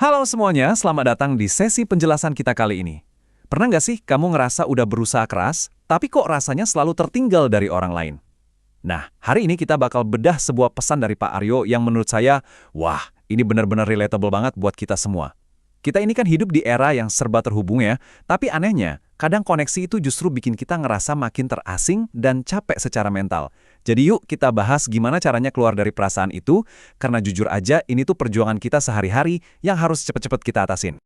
Halo semuanya, selamat datang di sesi penjelasan kita kali ini. Pernah nggak sih kamu ngerasa udah berusaha keras, tapi kok rasanya selalu tertinggal dari orang lain? Nah, hari ini kita bakal bedah sebuah pesan dari Pak Aryo yang menurut saya, wah, ini benar-benar relatable banget buat kita semua. Kita ini kan hidup di era yang serba terhubung ya, tapi anehnya, kadang koneksi itu justru bikin kita ngerasa makin terasing dan capek secara mental. Jadi yuk kita bahas gimana caranya keluar dari perasaan itu, karena jujur aja ini tuh perjuangan kita sehari-hari yang harus cepet-cepet kita atasin.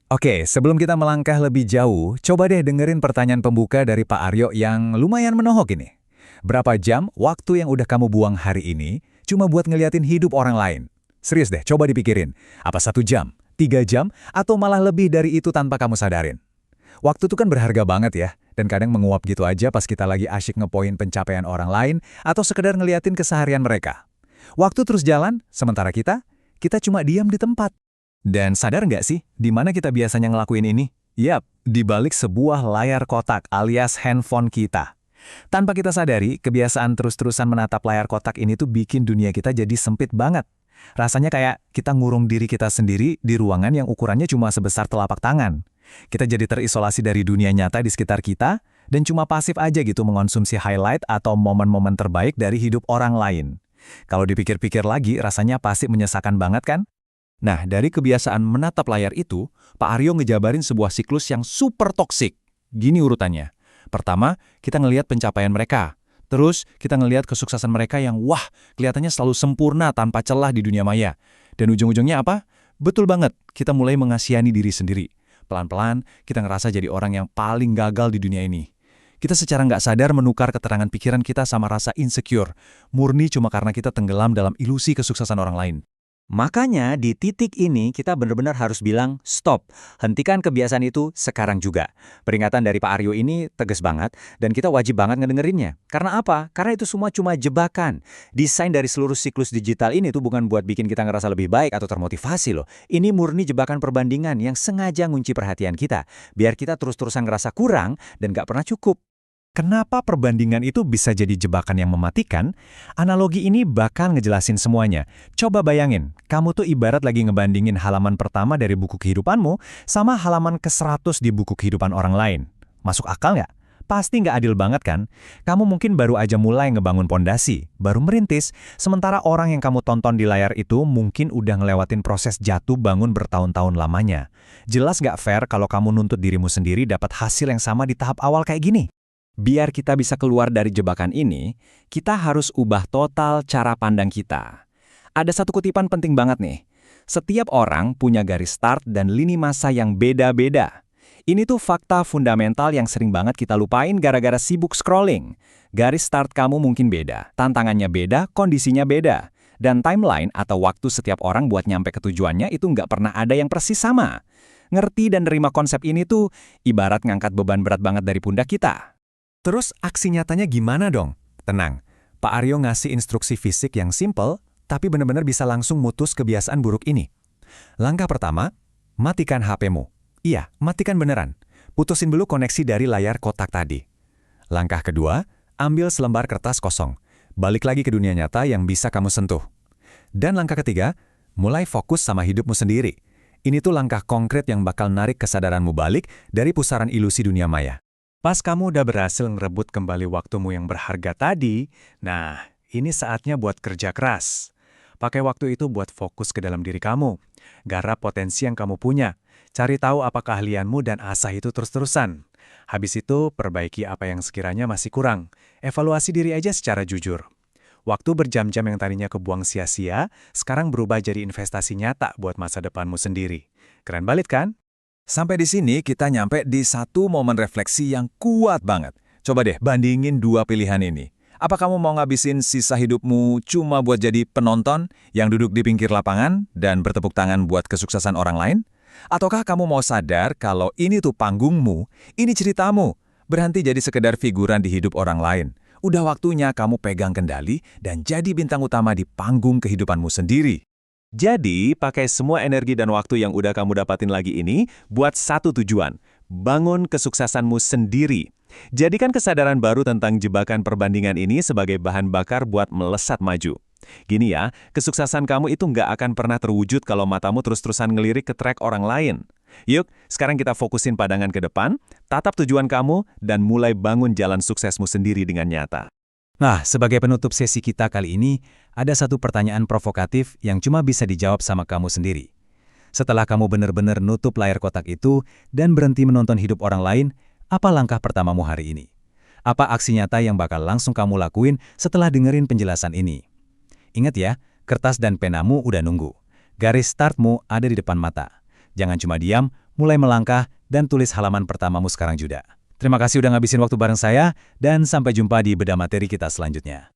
Oke, sebelum kita melangkah lebih jauh, coba deh dengerin pertanyaan pembuka dari Pak Aryo yang lumayan menohok ini. Berapa jam waktu yang udah kamu buang hari ini cuma buat ngeliatin hidup orang lain? Serius deh, coba dipikirin. Apa 1 jam, 3 jam, atau malah lebih dari itu tanpa kamu sadarin? Waktu itu kan berharga banget ya, dan kadang menguap gitu aja pas kita lagi asyik ngepoin pencapaian orang lain atau sekedar ngeliatin keseharian mereka. Waktu terus jalan, sementara kita cuma diam di tempat. Dan sadar nggak sih, di mana kita biasanya ngelakuin ini? Yap, di balik sebuah layar kotak alias handphone kita. Tanpa kita sadari, kebiasaan terus-terusan menatap layar kotak ini tuh bikin dunia kita jadi sempit banget. Rasanya kayak kita ngurung diri kita sendiri di ruangan yang ukurannya cuma sebesar telapak tangan. Kita jadi terisolasi dari dunia nyata di sekitar kita, dan cuma pasif aja gitu mengonsumsi highlight atau momen-momen terbaik dari hidup orang lain. Kalau dipikir-pikir lagi, rasanya pasti menyesakan banget kan? Nah, dari kebiasaan menatap layar itu, Pak Aryo ngejabarin sebuah siklus yang super toksik. Gini urutannya. Pertama, kita ngelihat pencapaian mereka. Terus, kita ngelihat kesuksesan mereka yang wah, kelihatannya selalu sempurna tanpa celah di dunia maya. Dan ujung-ujungnya apa? Betul banget, kita mulai mengasihani diri sendiri. Pelan-pelan, kita ngerasa jadi orang yang paling gagal di dunia ini. Kita secara nggak sadar menukar keterangan pikiran kita sama rasa insecure, murni cuma karena kita tenggelam dalam ilusi kesuksesan orang lain. Makanya di titik ini kita benar-benar harus bilang stop, hentikan kebiasaan itu sekarang juga. Peringatan dari Pak Aryo ini tegas banget dan kita wajib banget ngedengerinnya. Karena apa? Karena itu semua cuma jebakan. Desain dari seluruh siklus digital ini tuh bukan buat bikin kita ngerasa lebih baik atau termotivasi loh. Ini murni jebakan perbandingan yang sengaja ngunci perhatian kita, biar kita terus-terusan ngerasa kurang dan nggak pernah cukup. Kenapa perbandingan itu bisa jadi jebakan yang mematikan? Analogi ini bakal ngejelasin semuanya. Coba bayangin, kamu tuh ibarat lagi ngebandingin halaman pertama dari buku kehidupanmu sama halaman ke-100 di buku kehidupan orang lain. Masuk akal nggak? Pasti nggak adil banget kan? Kamu mungkin baru aja mulai ngebangun pondasi, baru merintis, sementara orang yang kamu tonton di layar itu mungkin udah ngelewatin proses jatuh bangun bertahun-tahun lamanya. Jelas nggak fair kalau kamu nuntut dirimu sendiri dapat hasil yang sama di tahap awal kayak gini? Biar kita bisa keluar dari jebakan ini, kita harus ubah total cara pandang kita. Ada satu kutipan penting banget nih. Setiap orang punya garis start dan lini masa yang beda-beda. Ini tuh fakta fundamental yang sering banget kita lupain gara-gara sibuk scrolling. Garis start kamu mungkin beda, tantangannya beda, kondisinya beda. Dan timeline atau waktu setiap orang buat nyampe ke tujuannya itu nggak pernah ada yang persis sama. Ngerti dan nerima konsep ini tuh ibarat ngangkat beban berat banget dari pundak kita. Terus aksi nyatanya gimana dong? Tenang, Pak Aryo ngasih instruksi fisik yang simple, tapi benar-benar bisa langsung mutus kebiasaan buruk ini. Langkah pertama, matikan HP-mu. Iya, matikan beneran. Putusin dulu koneksi dari layar kotak tadi. Langkah kedua, ambil selembar kertas kosong. Balik lagi ke dunia nyata yang bisa kamu sentuh. Dan langkah ketiga, mulai fokus sama hidupmu sendiri. Ini tuh langkah konkret yang bakal narik kesadaranmu balik dari pusaran ilusi dunia maya. Pas kamu udah berhasil ngerebut kembali waktumu yang berharga tadi, nah, ini saatnya buat kerja keras. Pakai waktu itu buat fokus ke dalam diri kamu. Garap potensi yang kamu punya. Cari tahu apa keahlianmu dan asah itu terus-terusan. Habis itu, perbaiki apa yang sekiranya masih kurang. Evaluasi diri aja secara jujur. Waktu berjam-jam yang tadinya kebuang sia-sia, sekarang berubah jadi investasi nyata buat masa depanmu sendiri. Keren banget kan? Sampai di sini kita nyampe di satu momen refleksi yang kuat banget. Coba deh bandingin dua pilihan ini. Apa kamu mau ngabisin sisa hidupmu cuma buat jadi penonton yang duduk di pinggir lapangan dan bertepuk tangan buat kesuksesan orang lain? Ataukah kamu mau sadar kalau ini tuh panggungmu, ini ceritamu, berhenti jadi sekedar figuran di hidup orang lain? Udah waktunya kamu pegang kendali dan jadi bintang utama di panggung kehidupanmu sendiri. Jadi, pakai semua energi dan waktu yang udah kamu dapatin lagi ini buat satu tujuan, bangun kesuksesanmu sendiri. Jadikan kesadaran baru tentang jebakan perbandingan ini sebagai bahan bakar buat melesat maju. Gini ya, kesuksesan kamu itu nggak akan pernah terwujud kalau matamu terus-terusan ngelirik ke track orang lain. Yuk, sekarang kita fokusin pandangan ke depan, tatap tujuan kamu, dan mulai bangun jalan suksesmu sendiri dengan nyata. Nah, sebagai penutup sesi kita kali ini, ada satu pertanyaan provokatif yang cuma bisa dijawab sama kamu sendiri. Setelah kamu benar-benar nutup layar kotak itu dan berhenti menonton hidup orang lain, apa langkah pertamamu hari ini? Apa aksi nyata yang bakal langsung kamu lakuin setelah dengerin penjelasan ini? Ingat ya, kertas dan penamu udah nunggu. Garis startmu ada di depan mata. Jangan cuma diam, mulai melangkah, dan tulis halaman pertamamu sekarang juga. Terima kasih udah ngabisin waktu bareng saya, dan sampai jumpa di bedah materi kita selanjutnya.